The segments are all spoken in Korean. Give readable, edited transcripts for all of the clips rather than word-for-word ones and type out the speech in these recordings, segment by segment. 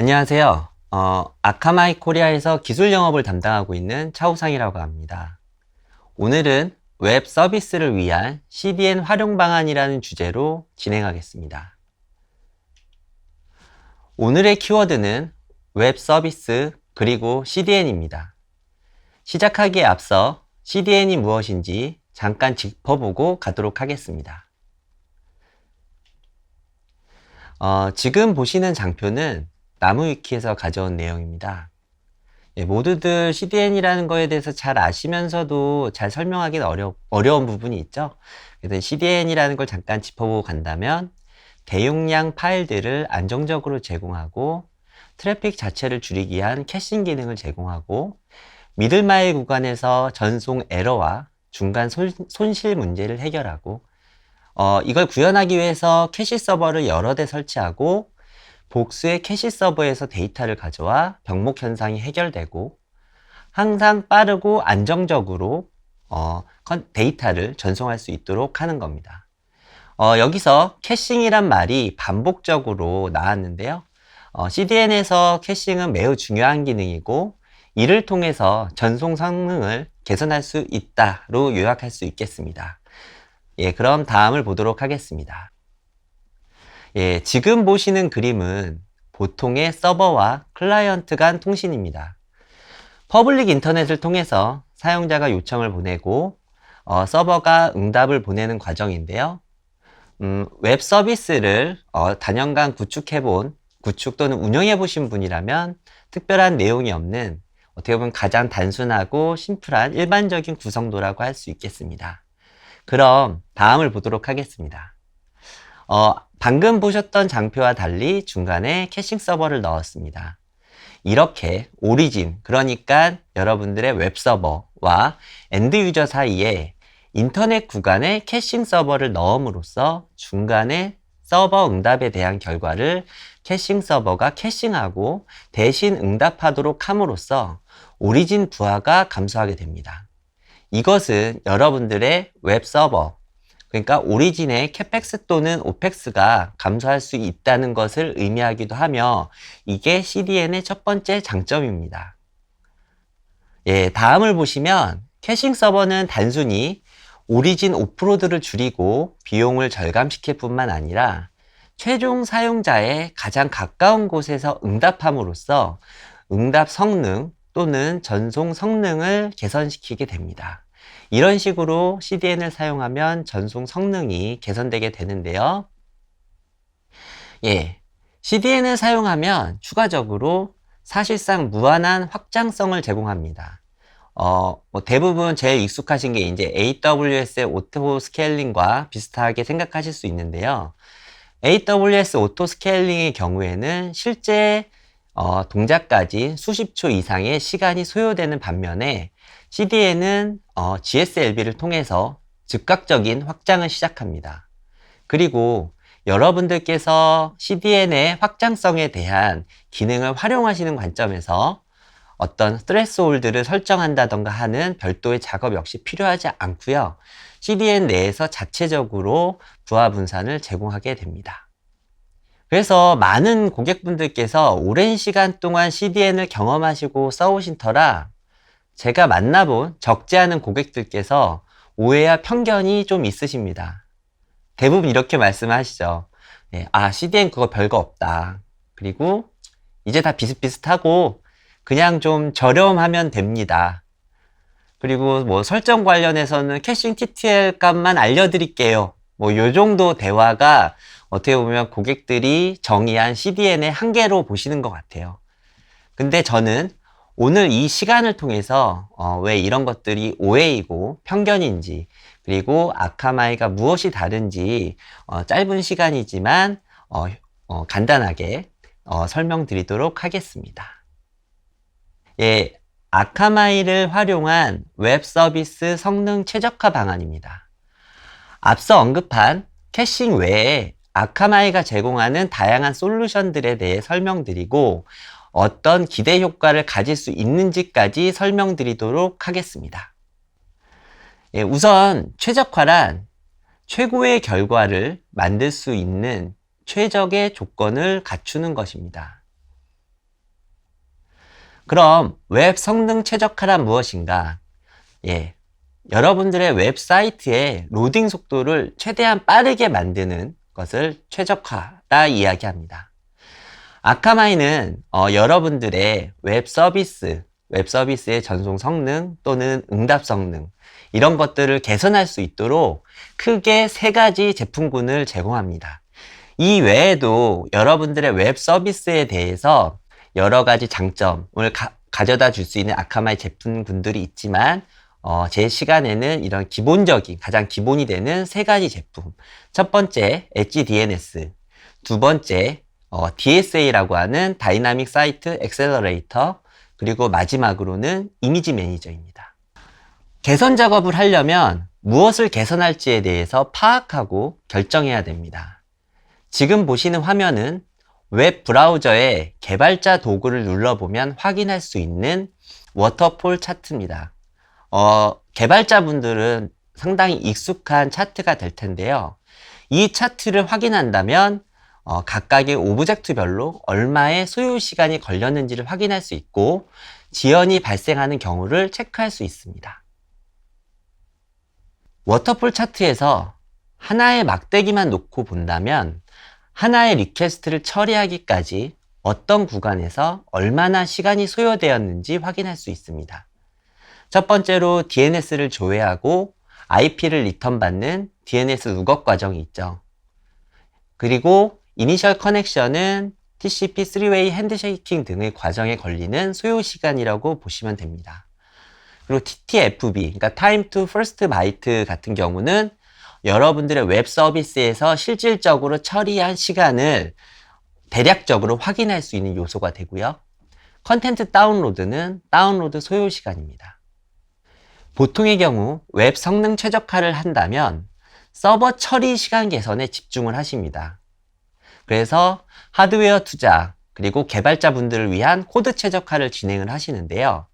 안녕하세요. 아카마이 코리아에서 기술 영업을 담당하고 있는 차우상이라고 합니다. 오늘은 웹 서비스를 위한 CDN 활용 방안이라는 주제로 진행하겠습니다. 오늘의 키워드는 웹 서비스 그리고 CDN입니다. 시작하기에 앞서 CDN이 무엇인지 잠깐 짚어보고 가도록 하겠습니다. 지금 보시는 장표는 나무위키에서 가져온 내용입니다. 모두들 CDN이라는 거에 대해서 잘 아시면서도 잘 설명하기는 어려운 부분이 있죠. 그래서 CDN이라는 걸 잠깐 짚어보고 간다면 대용량 파일들을 안정적으로 제공하고 트래픽 자체를 줄이기 위한 캐싱 기능을 제공하고 미들마일 구간에서 전송 에러와 중간 손실 문제를 해결하고 이걸 구현하기 위해서 캐시 서버를 여러 대 설치하고 복수의 캐시 서버에서 데이터를 가져와 병목 현상이 해결되고 항상 빠르고 안정적으로 데이터를 전송할 수 있도록 하는 겁니다. 여기서 캐싱이란 말이 반복적으로 나왔는데요. CDN에서 캐싱은 매우 중요한 기능이고 이를 통해서 전송 성능을 개선할 수 있다로 요약할 수 있겠습니다. 그럼 다음을 보도록 하겠습니다. 지금 보시는 그림은 보통의 서버와 클라이언트 간 통신입니다. 퍼블릭 인터넷을 통해서 사용자가 요청을 보내고 서버가 응답을 보내는 과정인데요. 웹 서비스를 단연간 구축 또는 운영해보신 분이라면 특별한 내용이 없는 어떻게 보면 가장 단순하고 심플한 일반적인 구성도라고 할 수 있겠습니다. 그럼 다음을 보도록 하겠습니다. 방금 보셨던 장표와 달리 중간에 캐싱 서버를 넣었습니다. 이렇게 오리진, 그러니까 여러분들의 웹서버와 엔드 유저 사이에 인터넷 구간에 캐싱 서버를 넣음으로써 중간에 서버 응답에 대한 결과를 캐싱 서버가 캐싱하고 대신 응답하도록 함으로써 오리진 부하가 감소하게 됩니다. 이것은 여러분들의 웹서버, 그러니까 오리진의 캐펙스 또는 오펙스가 감소할 수 있다는 것을 의미하기도 하며 이게 CDN의 첫 번째 장점입니다. 다음을 보시면 캐싱 서버는 단순히 오리진 오프로드를 줄이고 비용을 절감시킬 뿐만 아니라 최종 사용자의 가장 가까운 곳에서 응답함으로써 응답 성능 또는 전송 성능을 개선시키게 됩니다. 이런 식으로 CDN을 사용하면 전송 성능이 개선되게 되는데요. CDN을 사용하면 추가적으로 사실상 무한한 확장성을 제공합니다. 대부분 제일 익숙하신 게 이제 AWS의 오토 스케일링과 비슷하게 생각하실 수 있는데요. AWS 오토 스케일링의 경우에는 실제 동작까지 수십 초 이상의 시간이 소요되는 반면에 CDN은 GSLB를 통해서 즉각적인 확장을 시작합니다. 그리고 여러분들께서 CDN의 확장성에 대한 기능을 활용하시는 관점에서 어떤 스트레스홀드를 설정한다던가 하는 별도의 작업 역시 필요하지 않고요. CDN 내에서 자체적으로 부하 분산을 제공하게 됩니다. 그래서 많은 고객분들께서 오랜 시간 동안 CDN을 경험하시고 써오신 터라 제가 만나본 적지 않은 고객들께서 오해와 편견이 좀 있으십니다. 대부분 이렇게 말씀하시죠. CDN 그거 별거 없다. 그리고 이제 다 비슷비슷하고 그냥 좀 저렴하면 됩니다. 그리고 뭐 설정 관련해서는 캐싱 TTL 값만 알려드릴게요. 뭐 요 정도 대화가 어떻게 보면 고객들이 정의한 CDN의 한계로 보시는 것 같아요. 근데 저는 오늘 이 시간을 통해서 왜 이런 것들이 오해이고 편견인지 그리고 아카마이가 무엇이 다른지 짧은 시간이지만 간단하게 설명드리도록 하겠습니다. 아카마이를 활용한 웹 서비스 성능 최적화 방안입니다. 앞서 언급한 캐싱 외에 아카마이가 제공하는 다양한 솔루션들에 대해 설명드리고 어떤 기대 효과를 가질 수 있는지까지 설명드리도록 하겠습니다. 우선 최적화란 최고의 결과를 만들 수 있는 최적의 조건을 갖추는 것입니다. 그럼 웹 성능 최적화란 무엇인가? 예, 여러분들의 웹사이트의 로딩 속도를 최대한 빠르게 만드는 것을 최적화라 이야기합니다. 아카마이는 여러분들의 웹서비스의 전송 성능 또는 응답 성능 이런 것들을 개선할 수 있도록 크게 3가지 제품군을 제공합니다. 이 외에도 여러분들의 웹서비스에 대해서 여러 가지 장점을 가져다 줄 수 있는 아카마이 제품군들이 있지만 제 시간에는 이런 기본적인, 가장 기본이 되는 3가지 제품. 첫 번째, 엣지 DNS. 두 번째, DSA라고 하는 다이나믹 사이트 엑셀러레이터. 그리고 마지막으로는 이미지 매니저입니다. 개선 작업을 하려면 무엇을 개선할지에 대해서 파악하고 결정해야 됩니다. 지금 보시는 화면은 웹 브라우저의 개발자 도구를 눌러보면 확인할 수 있는 워터폴 차트입니다. 개발자분들은 상당히 익숙한 차트가 될 텐데요. 이 차트를 확인한다면 각각의 오브젝트별로 얼마의 소요 시간이 걸렸는지를 확인할 수 있고 지연이 발생하는 경우를 체크할 수 있습니다. 워터폴 차트에서 하나의 막대기만 놓고 본다면 하나의 리퀘스트를 처리하기까지 어떤 구간에서 얼마나 시간이 소요되었는지 확인할 수 있습니다. 첫 번째로 DNS를 조회하고 IP를 리턴받는 DNS 룩업 과정이 있죠. 그리고 이니셜 커넥션은 TCP 3웨이 핸드쉐이킹 등의 과정에 걸리는 소요 시간이라고 보시면 됩니다. 그리고 TTFB, 그러니까 Time to First Byte 같은 경우는 여러분들의 웹 서비스에서 실질적으로 처리한 시간을 대략적으로 확인할 수 있는 요소가 되고요. 컨텐트 다운로드는 다운로드 소요 시간입니다. 보통의 경우 웹 성능 최적화를 한다면 서버 처리 시간 개선에 집중을 하십니다. 그래서 하드웨어 투자 그리고 개발자분들을 위한 코드 최적화를 진행을 하시는데요.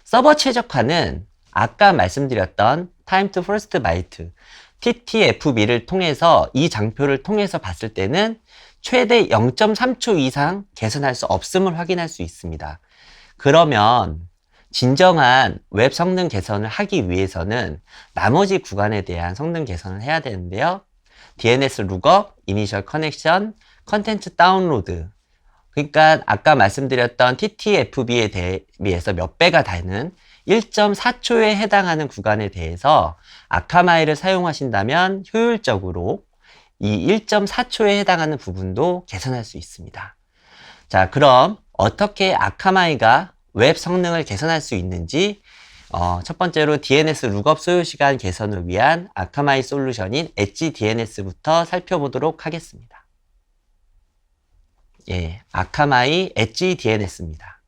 서버 최적화는 아까 말씀드렸던 Time to First Byte, TTFB를 통해서 이 장표를 통해서 봤을 때는 최대 0.3초 이상 개선할 수 없음을 확인할 수 있습니다. 그러면 진정한 웹 성능 개선을 하기 위해서는 나머지 구간에 대한 성능 개선을 해야 되는데요. DNS 룩업, 이니셜 커넥션, 컨텐츠 다운로드. 그러니까 아까 말씀드렸던 TTFB에 대비해서 몇 배가 되는 1.4초에 해당하는 구간에 대해서 아카마이를 사용하신다면 효율적으로 이 1.4초에 해당하는 부분도 개선할 수 있습니다. 자, 그럼 어떻게 아카마이가 웹 성능을 개선할 수 있는지 첫 번째로 DNS 룩업 소요 시간 개선을 위한 아카마이 솔루션인 엣지 DNS부터 살펴보도록 하겠습니다. 예, 아카마이 엣지 DNS입니다.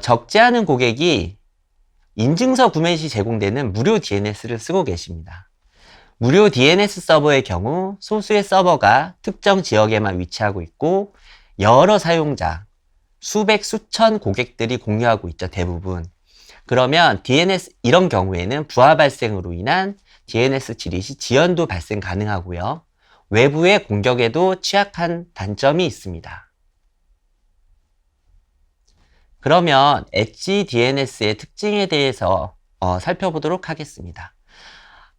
적지 않은 고객이 인증서 구매 시 제공되는 무료 DNS를 쓰고 계십니다. 무료 DNS 서버의 경우 소수의 서버가 특정 지역에만 위치하고 있고 여러 사용자, 수백, 수천 고객들이 공유하고 있죠, 대부분. 그러면 DNS, 이런 경우에는 부하 발생으로 인한 DNS 지리 시 지연도 발생 가능하고요. 외부의 공격에도 취약한 단점이 있습니다. 그러면 엣지 DNS의 특징에 대해서 살펴보도록 하겠습니다.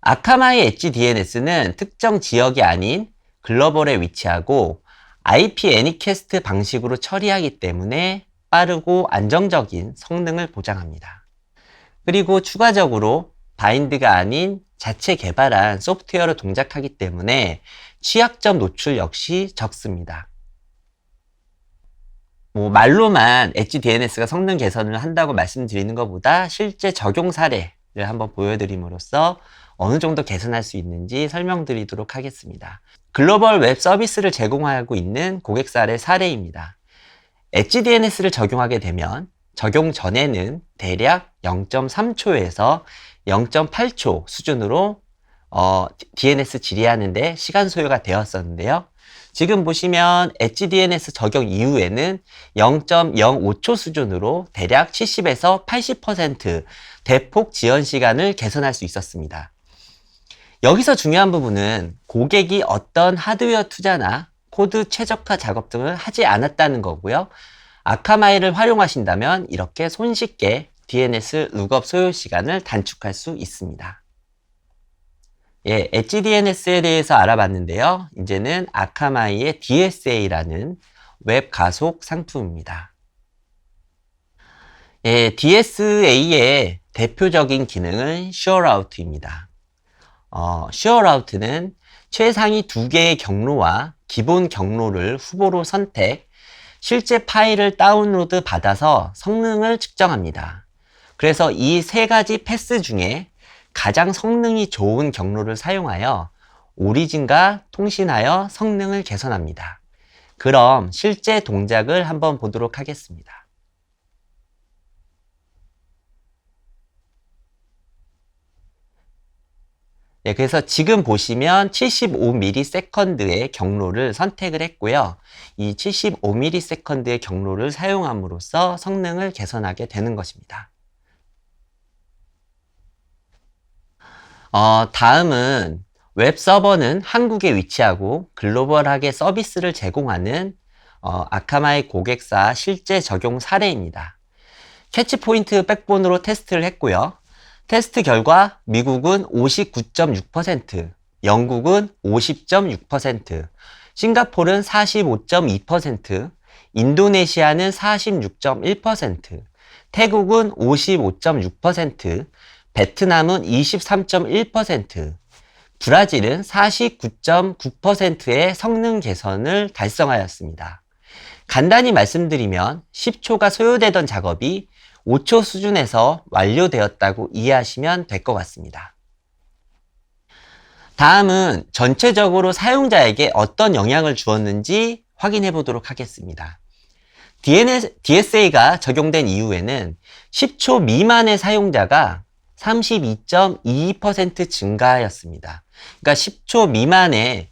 아카마이 엣지 DNS는 특정 지역이 아닌 글로벌에 위치하고 IP 애니캐스트 방식으로 처리하기 때문에 빠르고 안정적인 성능을 보장합니다. 그리고 추가적으로 바인드가 아닌 자체 개발한 소프트웨어로 동작하기 때문에 취약점 노출 역시 적습니다. 말로만 엣지 DNS가 성능 개선을 한다고 말씀드리는 것보다 실제 적용 사례를 한번 보여드림으로써 어느 정도 개선할 수 있는지 설명드리도록 하겠습니다. 글로벌 웹 서비스를 제공하고 있는 고객사의 사례입니다. 엣지 DNS를 적용하게 되면 적용 전에는 대략 0.3초에서 0.8초 수준으로 DNS 질의하는데 시간 소요가 되었었는데요. 지금 보시면 엣지 DNS 적용 이후에는 0.05초 수준으로 대략 70에서 80% 대폭 지연 시간을 개선할 수 있었습니다. 여기서 중요한 부분은 고객이 어떤 하드웨어 투자나 코드 최적화 작업 등을 하지 않았다는 거고요. 아카마이를 활용하신다면 이렇게 손쉽게 DNS 룩업 소요 시간을 단축할 수 있습니다. 예, 엣지 DNS에 대해서 알아봤는데요. 이제는 아카마이의 DSA라는 웹 가속 상품입니다. 예, DSA의 대표적인 기능은 SureRoute입니다. SureRoute는 최상위 2개의 경로와 기본 경로를 후보로 선택, 실제 파일을 다운로드 받아서 성능을 측정합니다. 그래서 이 3가지 패스 중에 가장 성능이 좋은 경로를 사용하여 오리진과 통신하여 성능을 개선합니다. 그럼 실제 동작을 한번 보도록 하겠습니다. 네, 그래서 지금 보시면 75ms의 경로를 선택을 했고요. 이 75ms의 경로를 사용함으로써 성능을 개선하게 되는 것입니다. 다음은 웹 서버는 한국에 위치하고 글로벌하게 서비스를 제공하는 아카마이 고객사 실제 적용 사례입니다. 캐치포인트 백본으로 테스트를 했고요. 테스트 결과 미국은 59.6%, 영국은 50.6%, 싱가포르는 45.2%, 인도네시아는 46.1%, 태국은 55.6%, 베트남은 23.1%, 브라질은 49.9%의 성능 개선을 달성하였습니다. 간단히 말씀드리면 10초가 소요되던 작업이 5초 수준에서 완료되었다고 이해하시면 될 것 같습니다. 다음은 전체적으로 사용자에게 어떤 영향을 주었는지 확인해 보도록 하겠습니다. DSA가 적용된 이후에는 10초 미만의 사용자가 32.22% 증가하였습니다. 그러니까 10초 미만의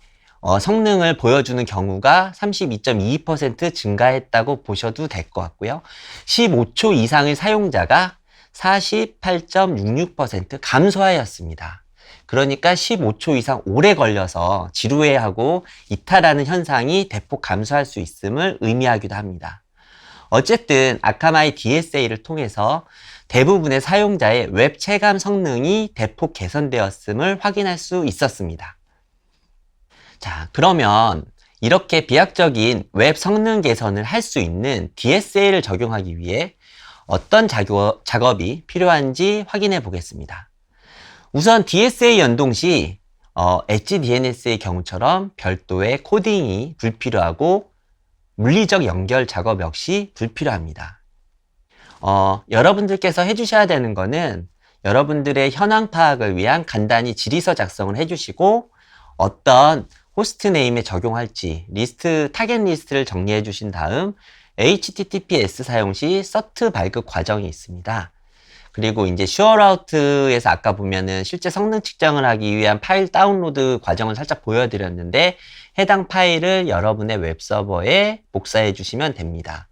성능을 보여주는 경우가 32.22% 증가했다고 보셔도 될 것 같고요. 15초 이상의 사용자가 48.66% 감소하였습니다. 그러니까 15초 이상 오래 걸려서 지루해하고 이탈하는 현상이 대폭 감소할 수 있음을 의미하기도 합니다. 어쨌든 아카마이 DSA를 통해서 대부분의 사용자의 웹 체감 성능이 대폭 개선되었음을 확인할 수 있었습니다. 자, 그러면 이렇게 비약적인 웹 성능 개선을 할 수 있는 DSA를 적용하기 위해 어떤 작업이 필요한지 확인해 보겠습니다. 우선 DSA 연동 시 엣지 DNS의 경우처럼 별도의 코딩이 불필요하고 물리적 연결 작업 역시 불필요합니다. 여러분들께서 해주셔야 되는 거는 여러분들의 현황 파악을 위한 간단히 질의서 작성을 해주시고 어떤 호스트 네임에 적용할지 타겟 리스트를 정리해 주신 다음 HTTPS 사용 시 서트 발급 과정이 있습니다. 그리고 이제 SureRoute에서 아까 보면은 실제 성능 측정을 하기 위한 파일 다운로드 과정을 살짝 보여드렸는데 해당 파일을 여러분의 웹 서버에 복사해 주시면 됩니다.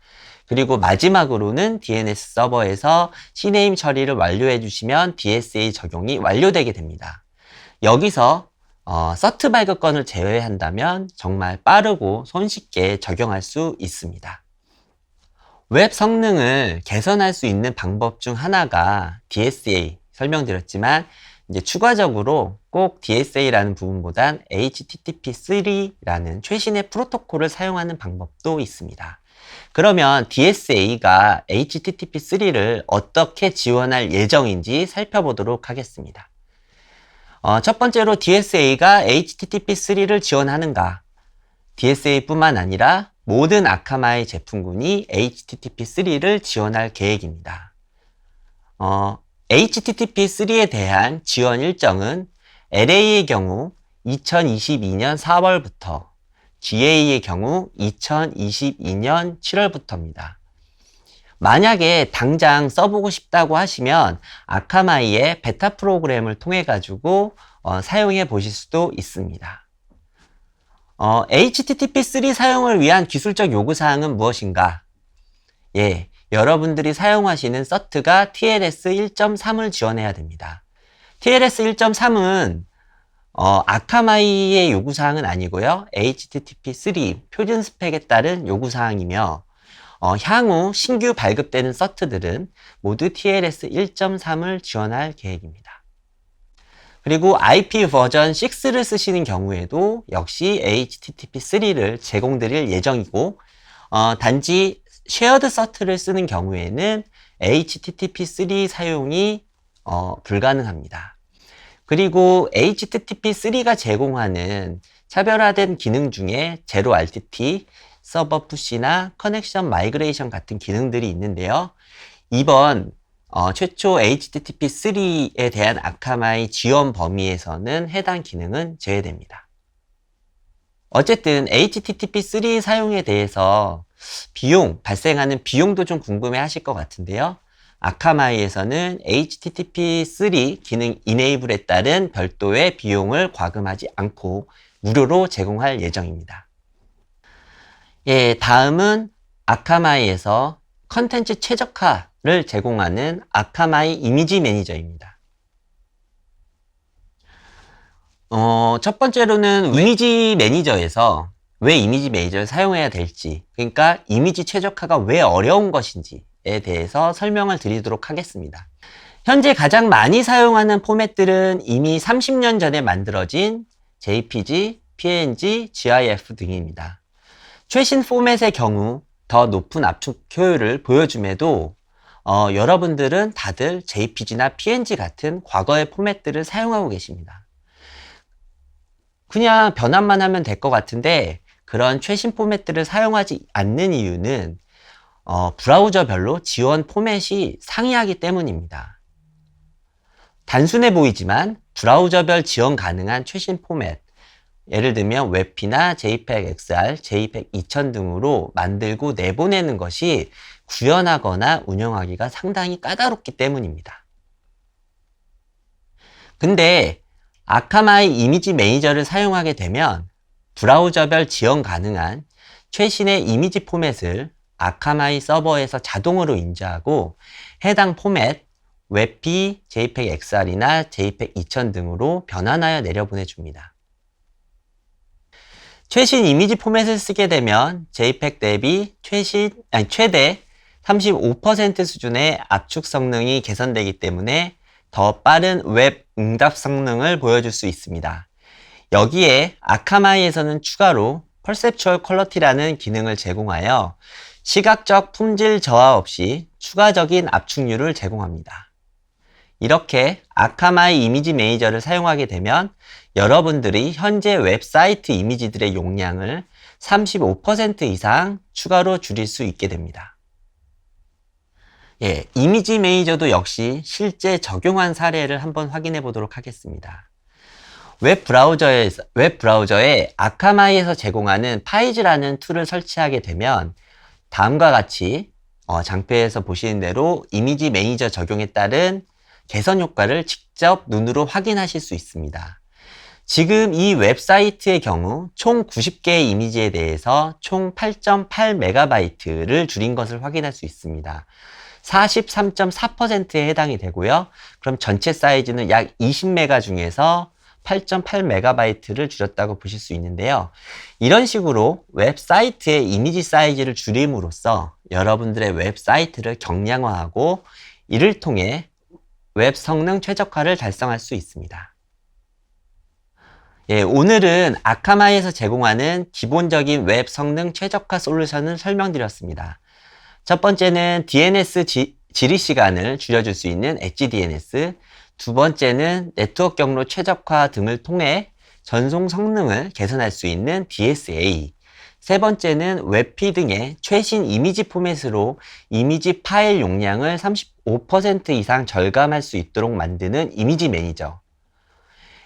그리고 마지막으로는 DNS 서버에서 CNAME 처리를 완료해 주시면 DSA 적용이 완료되게 됩니다. 여기서 서트 발급권을 제외한다면 정말 빠르고 손쉽게 적용할 수 있습니다. 웹 성능을 개선할 수 있는 방법 중 하나가 DSA 설명드렸지만 이제 추가적으로 꼭 DSA라는 부분보단 HTTP3라는 최신의 프로토콜을 사용하는 방법도 있습니다. 그러면 DSA가 HTTP3를 어떻게 지원할 예정인지 살펴보도록 하겠습니다. 첫 번째로 DSA가 HTTP3를 지원하는가? DSA뿐만 아니라 모든 아카마이 제품군이 HTTP3를 지원할 계획입니다. HTTP3에 대한 지원 일정은 LA의 경우 2022년 4월부터, GA의 경우 2022년 7월부터입니다. 만약에 당장 써보고 싶다고 하시면 아카마이의 베타 프로그램을 통해 가지고 사용해 보실 수도 있습니다. HTTP3 사용을 위한 기술적 요구사항은 무엇인가? 예, 여러분들이 사용하시는 서트가 TLS 1.3을 지원해야 됩니다. TLS 1.3은 아카마이의 요구사항은 아니고요. HTTP3 표준 스펙에 따른 요구사항이며 향후 신규 발급되는 서트들은 모두 TLS 1.3을 지원할 계획입니다. 그리고 IP 버전 6를 쓰시는 경우에도 역시 HTTP3를 제공드릴 예정이고, 단지 쉐어드 서트를 쓰는 경우에는 HTTP3 사용이 불가능합니다. 그리고 HTTP3가 제공하는 차별화된 기능 중에 제로 RTT, 서버 푸시나 커넥션 마이그레이션 같은 기능들이 있는데요. 이번 최초 HTTP3에 대한 아카마이 지원 범위에서는 해당 기능은 제외됩니다. 어쨌든 HTTP3 사용에 대해서 발생하는 비용도 좀 궁금해 하실 것 같은데요. 아카마이에서는 HTTP3 기능 이네이블에 따른 별도의 비용을 과금하지 않고 무료로 제공할 예정입니다. 예, 다음은 아카마이에서 컨텐츠 최적화를 제공하는 아카마이 이미지 매니저입니다. 첫 번째로는 이미지 매니저에서 왜 이미지 매니저를 사용해야 될지, 그러니까 이미지 최적화가 왜 어려운 것인지에 대해서 설명을 드리도록 하겠습니다. 현재 가장 많이 사용하는 포맷들은 이미 30년 전에 만들어진 JPG, PNG, GIF 등입니다. 최신 포맷의 경우 더 높은 압축 효율을 보여줌에도 여러분들은 다들 JPG나 PNG 같은 과거의 포맷들을 사용하고 계십니다. 그냥 변환만 하면 될 것 같은데 그런 최신 포맷들을 사용하지 않는 이유는 브라우저별로 지원 포맷이 상이하기 때문입니다. 단순해 보이지만 브라우저별 지원 가능한 최신 포맷, 예를 들면 웹피나 JPEG XR, JPEG 2000 등으로 만들고 내보내는 것이 구현하거나 운영하기가 상당히 까다롭기 때문입니다. 근데 아카마이 이미지 매니저를 사용하게 되면 브라우저별 지원 가능한 최신의 이미지 포맷을 아카마이 서버에서 자동으로 인지하고 해당 포맷, 웹피, JPEG XR이나 JPEG 2000 등으로 변환하여 내려보내줍니다. 최신 이미지 포맷을 쓰게 되면 JPEG 대비 최대 35% 수준의 압축 성능이 개선되기 때문에 더 빠른 웹 응답 성능을 보여줄 수 있습니다. 여기에 아카마이에서는 추가로 퍼셉추얼 퀄러티라는 기능을 제공하여 시각적 품질 저하 없이 추가적인 압축률을 제공합니다. 이렇게 아카마이 이미지 매니저를 사용하게 되면 여러분들이 현재 웹사이트 이미지들의 용량을 35% 이상 추가로 줄일 수 있게 됩니다. 예, 이미지 매니저도 역시 실제 적용한 사례를 한번 확인해 보도록 하겠습니다. 웹 브라우저에 아카마이에서 제공하는 파이즈라는 툴을 설치하게 되면 다음과 같이 장표에서 보시는 대로 이미지 매니저 적용에 따른 개선 효과를 직접 눈으로 확인하실 수 있습니다. 지금 이 웹사이트의 경우 총 90개의 이미지에 대해서 총 8.8MB를 줄인 것을 확인할 수 있습니다. 43.4%에 해당이 되고요. 그럼 전체 사이즈는 약 20메가 중에서 8.8MB를 줄였다고 보실 수 있는데요. 이런 식으로 웹사이트의 이미지 사이즈를 줄임으로써 여러분들의 웹사이트를 경량화하고 이를 통해 웹 성능 최적화를 달성할 수 있습니다. 예, 오늘은 아카마이에서 제공하는 기본적인 웹 성능 최적화 솔루션을 설명드렸습니다. 첫 번째는 DNS 질의 시간을 줄여줄 수 있는 엣지 DNS, 두 번째는 네트워크 경로 최적화 등을 통해 전송 성능을 개선할 수 있는 DSA, 세 번째는 웹피 등의 최신 이미지 포맷으로 이미지 파일 용량을 35% 이상 절감할 수 있도록 만드는 이미지 매니저,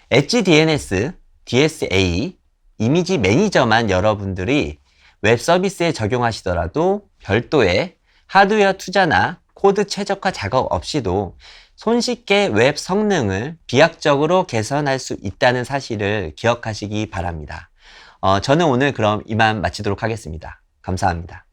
엣지 DNS, DSA, 이미지 매니저만 여러분들이 웹 서비스에 적용하시더라도 별도의 하드웨어 투자나 코드 최적화 작업 없이도 손쉽게 웹 성능을 비약적으로 개선할 수 있다는 사실을 기억하시기 바랍니다. 저는 오늘 그럼 이만 마치도록 하겠습니다. 감사합니다.